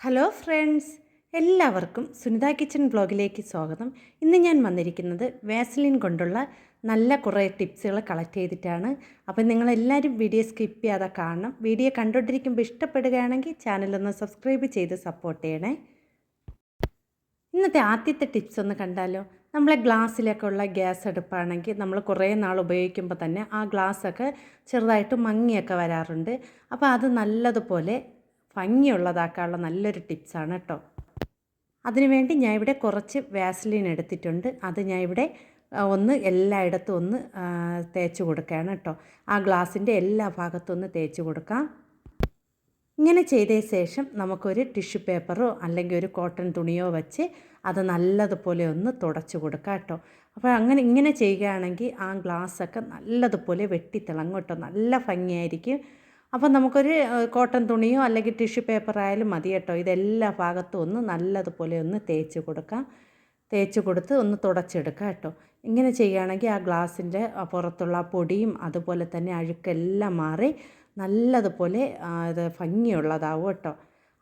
Hello friends, എല്ലാവർക്കും Sunitha kitchen വ്ലോഗിലേക്ക് സ്വാഗതം. ഇന്ന് ഞാൻ വന്നിരിക്കുന്നത് വാസലിൻ കൊണ്ടുള്ള നല്ല കുറേ ടിപ്സുകൾ കളക്ട് ചെയ്തിട്ടാണ്. അപ്പം നിങ്ങളെല്ലാവരും വീഡിയോ സ്കിപ്പ് ചെയ്യാതെ കാണണം. വീഡിയോ കണ്ടുകൊണ്ടിരിക്കുമ്പോൾ ഇഷ്ടപ്പെടുകയാണെങ്കിൽ ചാനലൊന്ന് സബ്സ്ക്രൈബ് ചെയ്ത് സപ്പോർട്ട് ചെയ്യണേ. ഇന്നത്തെ ആദ്യത്തെ ടിപ്സ് ഒന്ന് കണ്ടാലോ. നമ്മളെ ഗ്ലാസ്സിലൊക്കെ ഉള്ള ഗ്യാസ് അടുപ്പാണെങ്കിൽ നമ്മൾ കുറേ നാൾ ഉപയോഗിക്കുമ്പോൾ തന്നെ ആ ഗ്ലാസ്സൊക്കെ ചെറുതായിട്ട് മങ്ങിയൊക്കെ വരാറുണ്ട്. അപ്പോൾ അത് നല്ലതുപോലെ ഭംഗിയുള്ളതാക്കാനുള്ള നല്ലൊരു ടിപ്സാണ് കേട്ടോ. അതിനുവേണ്ടി ഞാൻ ഇവിടെ കുറച്ച് വാസലിൻ എടുത്തിട്ടുണ്ട്. അത് ഞാൻ ഇവിടെ ഒന്ന് എല്ലായിടത്തും ഒന്ന് തേച്ച് കൊടുക്കുകയാണ് കേട്ടോ. ആ ഗ്ലാസിൻ്റെ എല്ലാ ഭാഗത്തും ഒന്ന് തേച്ച് കൊടുക്കാം. ഇങ്ങനെ ചെയ്തതിന് ശേഷം നമുക്കൊരു ടിഷ്യൂ പേപ്പറോ അല്ലെങ്കിൽ ഒരു കോട്ടൺ തുണിയോ വെച്ച് അത് നല്ലതുപോലെ ഒന്ന് തുടച്ച് കൊടുക്കാം കേട്ടോ. അപ്പോൾ ഇങ്ങനെ ചെയ്യുകയാണെങ്കിൽ ആ ഗ്ലാസ്സൊക്കെ നല്ലതുപോലെ വെട്ടിത്തിളങ്ങും കേട്ടോ. നല്ല ഭംഗിയായിരിക്കും. അപ്പോൾ നമുക്കൊരു കോട്ടൺ തുണിയോ അല്ലെങ്കിൽ ടിഷ്യൂ പേപ്പർ ആയാലും മതി കേട്ടോ. ഇതെല്ലാ ഭാഗത്തും ഒന്ന് നല്ലതുപോലെ ഒന്ന് തേച്ച് കൊടുക്കാം. തേച്ച് കൊടുത്ത് ഒന്ന് തുടച്ചെടുക്കാം കേട്ടോ. ഇങ്ങനെ ചെയ്യുകയാണെങ്കിൽ ആ ഗ്ലാസിൻ്റെ പുറത്തുള്ള പൊടിയും അതുപോലെ തന്നെ അഴുക്കെല്ലാം മാറി നല്ലതുപോലെ ഇത് ഭംഗിയുള്ളതാവും കേട്ടോ.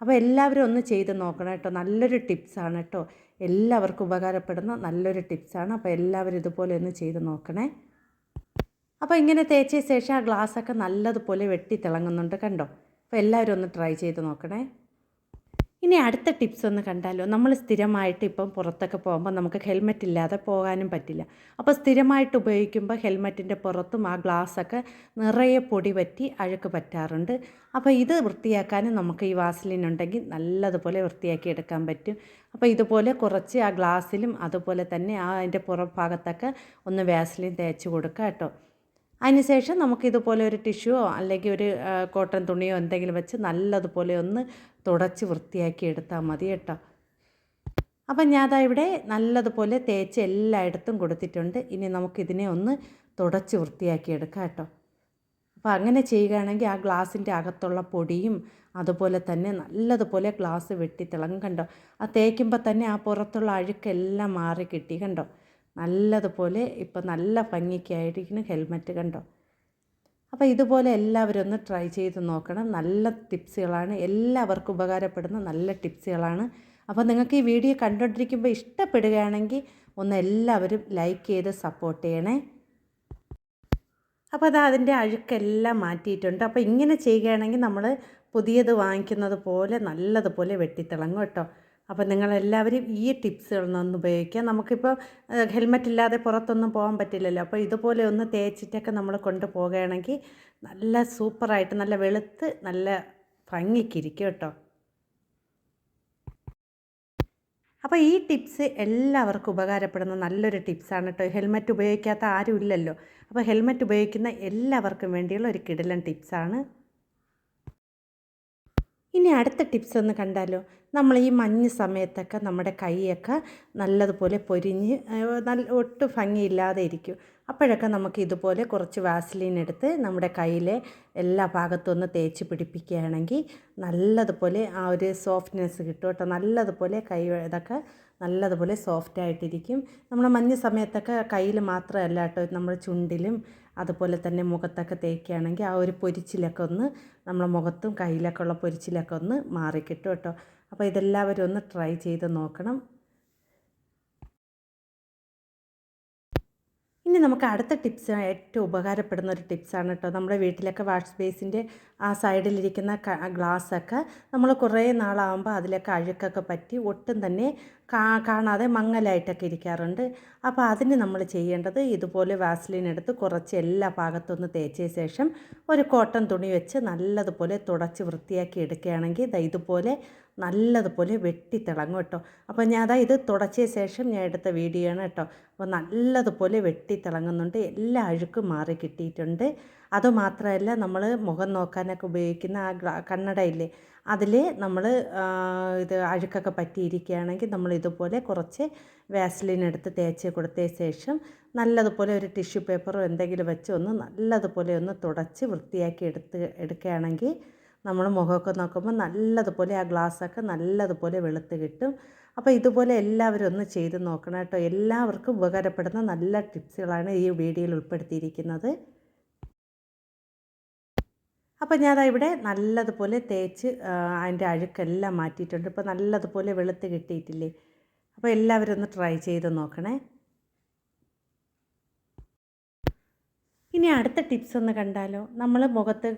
അപ്പോൾ എല്ലാവരും ഒന്ന് ചെയ്ത് നോക്കണം കേട്ടോ. നല്ലൊരു ടിപ്സാണ് കേട്ടോ. എല്ലാവർക്കും ഉപകാരപ്പെടുന്ന നല്ലൊരു ടിപ്സാണ്. അപ്പോൾ എല്ലാവരും ഇതുപോലെ ഒന്ന് ചെയ്ത് നോക്കണേ. അപ്പോൾ ഇങ്ങനെ തേച്ച ശേഷം ആ ഗ്ലാസ്സൊക്കെ നല്ലതുപോലെ വെട്ടി തിളങ്ങുന്നുണ്ട് കണ്ടോ. അപ്പോൾ എല്ലാവരും ഒന്ന് ട്രൈ ചെയ്ത് നോക്കണേ. ഇനി അടുത്ത ടിപ്സ് ഒന്ന് കണ്ടാലോ. നമ്മൾ സ്ഥിരമായിട്ട് ഇപ്പം പുറത്തൊക്കെ പോകുമ്പോൾ നമുക്ക് ഹെൽമെറ്റ് ഇല്ലാതെ പോകാനും പറ്റില്ല. അപ്പോൾ സ്ഥിരമായിട്ട് ഉപയോഗിക്കുമ്പോൾ ഹെൽമെറ്റിൻ്റെ പുറത്തും ആ ഗ്ലാസ്സൊക്കെ നിറയെ പൊടി പറ്റി അഴുക്ക് പറ്റാറുണ്ട്. അപ്പോൾ ഇത് വൃത്തിയാക്കാനും നമുക്ക് ഈ വാസലിൻ ഉണ്ടെങ്കിൽ നല്ലതുപോലെ വൃത്തിയാക്കി എടുക്കാൻ പറ്റും. അപ്പോൾ ഇതുപോലെ കുറച്ച് ആ ഗ്ലാസ്സിലും അതുപോലെ തന്നെ അതിൻ്റെ പുറം ഭാഗത്തൊക്കെ ഒന്ന് വാസലിൻ തേച്ച് കൊടുക്കുക കേട്ടോ. അതിനുശേഷം നമുക്കിതുപോലെ ഒരു ടിഷ്യൂവോ അല്ലെങ്കിൽ ഒരു കോട്ടൺ തുണിയോ എന്തെങ്കിലും വെച്ച് നല്ലതുപോലെ ഒന്ന് തുടച്ച് വൃത്തിയാക്കി എടുത്താൽ മതി കേട്ടോ. അപ്പം ഞാൻ ഇവിടെ നല്ലതുപോലെ തേച്ച് എല്ലായിടത്തും കൊടുത്തിട്ടുണ്ട്. ഇനി നമുക്കിതിനെ ഒന്ന് തുടച്ച് വൃത്തിയാക്കി എടുക്കാം കേട്ടോ. അപ്പോൾ അങ്ങനെ ചെയ്യുകയാണെങ്കിൽ ആ ഗ്ലാസിൻ്റെ അകത്തുള്ള പൊടിയും അതുപോലെ തന്നെ നല്ലതുപോലെ ഗ്ലാസ് വെട്ടിത്തിളങ്ങും കണ്ടോ. ആ തേക്കുമ്പോൾ തന്നെ ആ പുറത്തുള്ള അഴുക്കെല്ലാം മാറി കിട്ടി കണ്ടോ. നല്ലതുപോലെ ഇപ്പോൾ നല്ല ഭംഗിക്കായിരിക്കുന്നു ഹെൽമെറ്റ് കണ്ടോ. അപ്പോൾ ഇതുപോലെ എല്ലാവരും ഒന്ന് ട്രൈ ചെയ്ത് നോക്കണം. നല്ല ടിപ്സുകളാണ്, എല്ലാവർക്കും ഉപകാരപ്പെടുന്ന നല്ല ടിപ്സുകളാണ്. അപ്പോൾ നിങ്ങൾക്ക് ഈ വീഡിയോ കണ്ടുകൊണ്ടിരിക്കുമ്പോൾ ഇഷ്ടപ്പെടുകയാണെങ്കിൽ ഒന്ന് എല്ലാവരും ലൈക്ക് ചെയ്ത് സപ്പോർട്ട് ചെയ്യണേ. അപ്പോൾ അതിൻ്റെ അഴുക്കെല്ലാം മാറ്റിയിട്ടുണ്ട്. അപ്പോൾ ഇങ്ങനെ ചെയ്യുകയാണെങ്കിൽ നമ്മൾ പുതിയത് വാങ്ങിക്കുന്നത് പോലെ നല്ലതുപോലെ വെട്ടിത്തിളങ്ങും കേട്ടോ. അപ്പോൾ നിങ്ങളെല്ലാവരും ഈ ടിപ്സുകളൊന്ന് ഉപയോഗിക്കുക. നമുക്കിപ്പോൾ ഹെൽമെറ്റ് ഇല്ലാതെ പുറത്തൊന്നും പോകാൻ പറ്റില്ലല്ലോ. അപ്പോൾ ഇതുപോലെ ഒന്ന് തേച്ചിട്ടൊക്കെ നമ്മൾ കൊണ്ടുപോകുകയാണെങ്കിൽ നല്ല സൂപ്പറായിട്ട് നല്ല വെളുത്ത് നല്ല ഭംഗിക്കിരിക്കും കേട്ടോ. അപ്പോൾ ഈ ടിപ്സ് എല്ലാവർക്കും ഉപകാരപ്പെടുന്ന നല്ലൊരു ടിപ്സാണ് കേട്ടോ. ഹെൽമെറ്റ് ഉപയോഗിക്കാത്ത ആരും ഇല്ലല്ലോ. അപ്പോൾ ഹെൽമെറ്റ് ഉപയോഗിക്കുന്ന എല്ലാവർക്കും വേണ്ടിയുള്ള ഒരു കിടിലൻ ടിപ്സാണ്. ഇനി അടുത്ത ടിപ്സ് ഒന്ന് കണ്ടാലോ. നമ്മൾ ഈ മഞ്ഞ് സമയത്തൊക്കെ നമ്മുടെ കൈയൊക്കെ നല്ലതുപോലെ പൊരിഞ്ഞ് ഒട്ടും ഭംഗിയില്ലാതെ ഇരിക്കും. അപ്പോഴൊക്കെ നമുക്ക് ഇതുപോലെ കുറച്ച് വാസലിൻ എടുത്ത് നമ്മുടെ കയ്യിലെ എല്ലാ ഭാഗത്തും ഒന്ന് തേച്ച് പിടിപ്പിക്കുകയാണെങ്കിൽ നല്ലതുപോലെ ആ ഒരു സോഫ്റ്റ്നെസ് കിട്ടും കേട്ടോ. നല്ലതുപോലെ കൈ ഇതൊക്കെ നല്ലതുപോലെ സോഫ്റ്റായിട്ടിരിക്കും. നമ്മൾ മഞ്ഞ് സമയത്തൊക്കെ കയ്യിൽ മാത്രമല്ല കേട്ടോ, നമ്മൾ ചുണ്ടിലും അതുപോലെ തന്നെ മുഖത്തൊക്കെ തേക്കുകയാണെങ്കിൽ ആ ഒരു പൊരിച്ചിലൊക്കെ ഒന്ന് നമ്മളെ മുഖത്തും കയ്യിലൊക്കെ ഉള്ള പൊരിച്ചിലൊക്കെ ഒന്ന് മാറിക്കിട്ടും കേട്ടോ. അപ്പോൾ ഇതെല്ലാവരും ഒന്ന് ട്രൈ ചെയ്ത് നോക്കണം. ഇനി നമുക്ക് അടുത്ത ടിപ്സ് ഏറ്റവും ഉപകാരപ്പെടുന്ന ഒരു ടിപ്സാണ് കേട്ടോ. നമ്മുടെ വീട്ടിലൊക്കെ വാഷ് ബേസിൻ്റെ ആ സൈഡിലിരിക്കുന്ന ഗ്ലാസ്സൊക്കെ നമ്മൾ കുറേ നാളാകുമ്പോൾ അതിലൊക്കെ അഴുക്കൊക്കെ പറ്റി ഒട്ടും തന്നെ കാണാതെ മങ്ങലായിട്ടൊക്കെ ഇരിക്കാറുണ്ട്. അപ്പോൾ അതിന് നമ്മൾ ചെയ്യേണ്ടത് ഇതുപോലെ വാസലിൻ എടുത്ത് കുറച്ച് എല്ലാ ഭാഗത്തൊന്ന് തേച്ച ശേഷം ഒരു കോട്ടൺ തുണി വെച്ച് നല്ലതുപോലെ തുടച്ച് വൃത്തിയാക്കി എടുക്കുകയാണെങ്കിൽ ഇതുപോലെ നല്ലതുപോലെ വെട്ടിത്തിളങ്ങും കേട്ടോ. അപ്പോൾ ഞാൻ ഇത് തുടച്ച ശേഷം ഞാൻ എടുത്ത വീഡിയോ ആണ് കേട്ടോ. അപ്പോൾ നല്ലതുപോലെ വെട്ടിത്തിളങ്ങുന്നുണ്ട്, എല്ലാ അഴുക്കും മാറി കിട്ടിയിട്ടുണ്ട്. അതുമാത്രമല്ല നമ്മൾ മുഖം നോക്കാനൊക്കെ ഉപയോഗിക്കുന്ന ആ കണ്ണടയില്ലേ, അതിൽ നമ്മൾ ഇത് അഴുക്കൊക്കെ പറ്റിയിരിക്കുകയാണെങ്കിൽ നമ്മൾ ഇതുപോലെ കുറച്ച് വാസലിൻ എടുത്ത് തേച്ച് കൊടുത്ത ശേഷം നല്ലതുപോലെ ഒരു ടിഷ്യൂ പേപ്പറോ എന്തെങ്കിലും വെച്ച് ഒന്ന് നല്ലതുപോലെ ഒന്ന് തുടച്ച് വൃത്തിയാക്കി എടുക്കുകയാണെങ്കിൽ നമ്മൾ മുഖമൊക്കെ നോക്കുമ്പോൾ നല്ലതുപോലെ ആ ഗ്ലാസ്സൊക്കെ നല്ലതുപോലെ വെളുത്ത് കിട്ടും. അപ്പോൾ ഇതുപോലെ എല്ലാവരും ഒന്ന് ചെയ്ത് നോക്കണം കേട്ടോ. എല്ലാവർക്കും ഉപകാരപ്പെടുന്ന നല്ല ടിപ്സുകളാണ് ഈ വീഡിയോയിൽ ഉൾപ്പെടുത്തിയിരിക്കുന്നത്. അപ്പോൾ ഞാൻ ഇവിടെ നല്ലതുപോലെ തേച്ച് അതിൻ്റെ അഴുക്കെല്ലാം മാറ്റിയിട്ടുണ്ട്. ഇപ്പോൾ നല്ലതുപോലെ വെളുത്ത് കിട്ടിയിട്ടില്ലേ? അപ്പോൾ എല്ലാവരും ഒന്ന് ട്രൈ ചെയ്ത് നോക്കണേ. ഇനി അടുത്ത ടിപ്സ് ഒന്ന് കണ്ടാലോ. നമ്മൾ മുഖത്ത്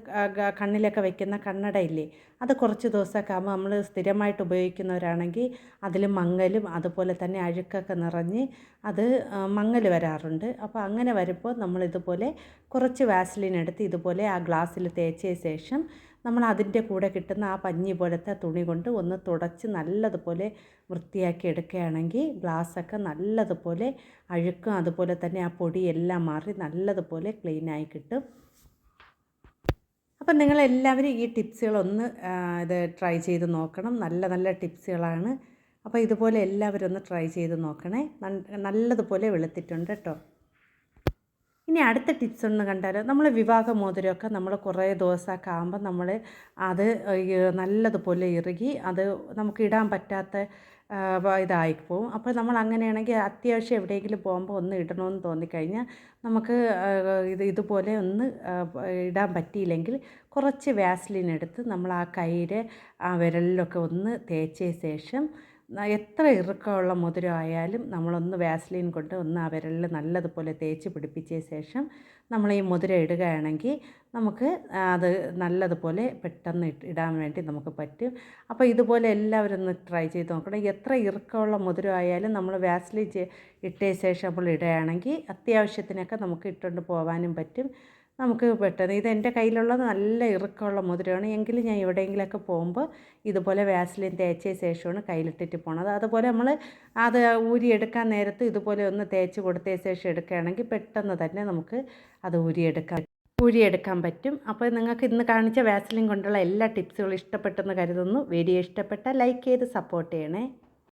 കണ്ണിലൊക്കെ വയ്ക്കുന്ന കണ്ണട ഇല്ലേ, അത് കുറച്ച് ദിവസമൊക്കെ ആകുമ്പോൾ നമ്മൾ സ്ഥിരമായിട്ട് ഉപയോഗിക്കുന്നവരാണെങ്കിൽ അതിൽ മങ്ങലും അതുപോലെ തന്നെ അഴുക്കൊക്കെ നിറഞ്ഞ് അത് മങ്ങൽ വരാറുണ്ട്. അപ്പോൾ അങ്ങനെ വരുമ്പോൾ നമ്മളിതുപോലെ കുറച്ച് വാസലിൻ എടുത്ത് ഇതുപോലെ ആ ഗ്ലാസ്സിൽ തേച്ച ശേഷം നമ്മൾ അതിൻ്റെ കൂടെ കിട്ടുന്ന ആ പഞ്ഞി പോലത്തെ തുണി കൊണ്ട് ഒന്ന് തുടച്ച് നല്ലതുപോലെ വൃത്തിയാക്കി എടുക്കുകയാണെങ്കിൽ ഗ്ലാസ്സൊക്കെ നല്ലതുപോലെ അഴുക്കും അതുപോലെ തന്നെ ആ പൊടിയെല്ലാം മാറി നല്ലതുപോലെ ക്ലീനായി കിട്ടും. അപ്പം നിങ്ങളെല്ലാവരും ഈ ടിപ്സുകളൊന്ന് ഇത് ട്രൈ ചെയ്ത് നോക്കണം. നല്ല നല്ല ടിപ്സുകളാണ്. അപ്പോൾ ഇതുപോലെ എല്ലാവരും ഒന്ന് ട്രൈ ചെയ്ത് നോക്കണേ. നല്ലതുപോലെ വെളുത്തിട്ടുണ്ട് കേട്ടോ. ഇനി അടുത്ത ടിപ്സ് ഒന്ന് കണ്ടാൽ, നമ്മൾ വിവാഹ മോതിരമൊക്കെ നമ്മൾ കുറേ ദിവസമൊക്കെ ആകുമ്പോൾ നമ്മൾ അത് നല്ലതുപോലെ ഇറുകി അത് നമുക്ക് ഇടാൻ പറ്റാത്ത ഇതായി പോവും. അപ്പോൾ നമ്മൾ അങ്ങനെയാണെങ്കിൽ അത്യാവശ്യം എവിടെയെങ്കിലും പോകുമ്പോൾ ഒന്ന് ഇടണമെന്ന് തോന്നിക്കഴിഞ്ഞാൽ നമുക്ക് ഇതുപോലെ ഒന്ന് ഇടാൻ പറ്റിയില്ലെങ്കിൽ കുറച്ച് വാസലിൻ എടുത്ത് നമ്മൾ ആ കയ്യിൽ ആ വിരലിലൊക്കെ ഒന്ന് തേച്ച ശേഷം എത്ര ഇറുക്കമുള്ള മോതിരം ആയാലും നമ്മളൊന്ന് വാസലിൻ കൊണ്ട് ഒന്ന് ആ വിരലിൽ നല്ലതുപോലെ തേച്ച് പിടിപ്പിച്ച ശേഷം നമ്മൾ ഈ മോതിരം ഇടുകയാണെങ്കിൽ നമുക്ക് അത് നല്ലതുപോലെ പെട്ടെന്ന് ഇടാൻ വേണ്ടി നമുക്ക് പറ്റും. അപ്പോൾ ഇതുപോലെ എല്ലാവരും ഒന്ന് ട്രൈ ചെയ്ത് നോക്കണം. എത്ര ഇറുക്കമുള്ള മോതിരം ആയാലും നമ്മൾ വാസലിൻ ഇട്ട ശേഷം നമ്മൾ ഇടുകയാണെങ്കിൽ അത്യാവശ്യത്തിനൊക്കെ നമുക്ക് ഇട്ടുകൊണ്ട് പോകാനും പറ്റും. നമുക്ക് പെട്ടെന്ന് ഇത് എൻ്റെ കയ്യിലുള്ളത് നല്ല ഇറുക്കമുള്ള മോതിരമാണ്. എങ്കിലും ഞാൻ എവിടെയെങ്കിലുമൊക്കെ പോകുമ്പോൾ ഇതുപോലെ വാസലിൻ തേച്ച ശേഷമാണ് കയ്യിലിട്ടിട്ട് പോണത്. അതുപോലെ നമ്മൾ അത് ഊരിയെടുക്കാൻ നേരത്ത് ഇതുപോലെ ഒന്ന് തേച്ച് കൊടുത്ത ശേഷം എടുക്കുകയാണെങ്കിൽ പെട്ടെന്ന് തന്നെ നമുക്ക് അത് ഊരിയെടുക്കാൻ പറ്റും. അപ്പോൾ നിങ്ങൾക്ക് ഇന്ന് കാണിച്ച വാസലിൻ കൊണ്ടുള്ള എല്ലാ ടിപ്സുകളും ഇഷ്ടപ്പെട്ടെന്ന് കരുതുന്നു. വീഡിയോ ഇഷ്ടപ്പെട്ടാൽ ലൈക്ക് ചെയ്ത് സപ്പോർട്ട് ചെയ്യണേ.